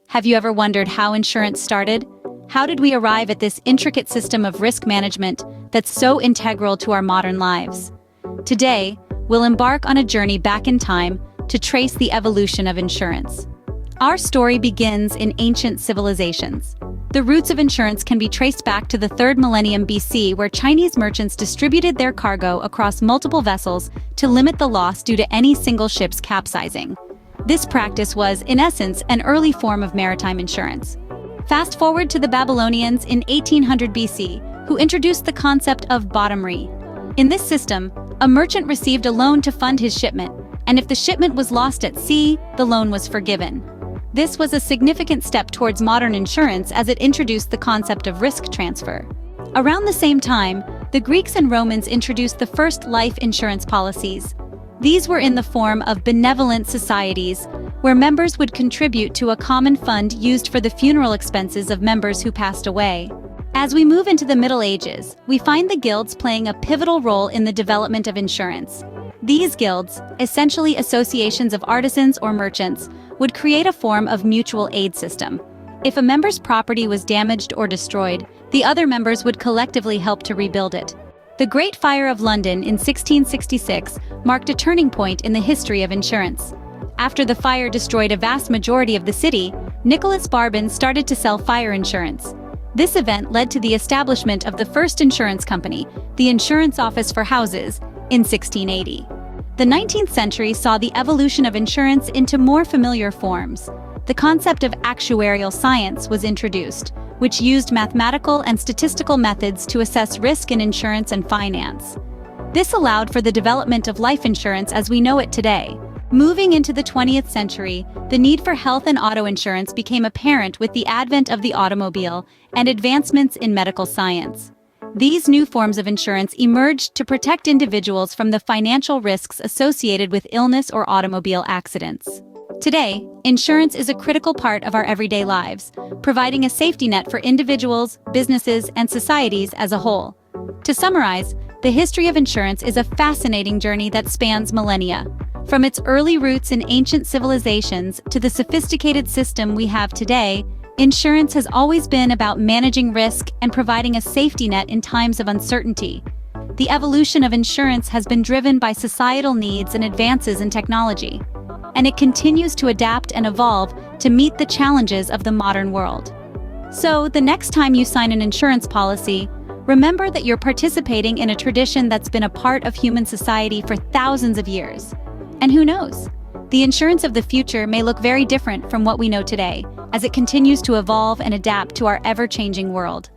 Have you ever wondered how insurance started? How did we arrive at this intricate system of risk management that's so integral to our modern lives? Today, we'll embark on a journey back in time to trace the evolution of insurance. Our story begins in ancient civilizations. The roots of insurance can be traced back to the 3rd millennium BC, where Chinese merchants distributed their cargo across multiple vessels to limit the loss due to any single ship's capsizing. This practice was, in essence, an early form of maritime insurance. Fast forward to the Babylonians in 1800 BC, who introduced the concept of bottomry. In this system, a merchant received a loan to fund his shipment, and if the shipment was lost at sea, the loan was forgiven. This was a significant step towards modern insurance, as it introduced the concept of risk transfer. Around the same time, the Greeks and Romans introduced the first life insurance policies. These were in the form of benevolent societies, where members would contribute to a common fund used for the funeral expenses of members who passed away. As we move into the Middle Ages, we find the guilds playing a pivotal role in the development of insurance. These guilds, essentially associations of artisans or merchants, would create a form of mutual aid system. If a member's property was damaged or destroyed, the other members would collectively help to rebuild it. The Great Fire of London in 1666 marked a turning point in the history of insurance. After the fire destroyed a vast majority of the city, Nicholas Barbin started to sell fire insurance. This event led to the establishment of the first insurance company, the Insurance Office for Houses, in 1680. The 19th century saw the evolution of insurance into more familiar forms. The concept of actuarial science was introduced, which used mathematical and statistical methods to assess risk in insurance and finance. This allowed for the development of life insurance as we know it today. Moving into the 20th century, the need for health and auto insurance became apparent with the advent of the automobile and advancements in medical science. These new forms of insurance emerged to protect individuals from the financial risks associated with illness or automobile accidents. Today, insurance is a critical part of our everyday lives, providing a safety net for individuals, businesses, and societies as a whole. To summarize, the history of insurance is a fascinating journey that spans millennia. From its early roots in ancient civilizations to the sophisticated system we have today, insurance has always been about managing risk and providing a safety net in times of uncertainty. The evolution of insurance has been driven by societal needs and advances in technology, and it continues to adapt and evolve to meet the challenges of the modern world. So, the next time you sign an insurance policy, remember that you're participating in a tradition that's been a part of human society for thousands of years. And who knows? The insurance of the future may look very different from what we know today, as it continues to evolve and adapt to our ever-changing world.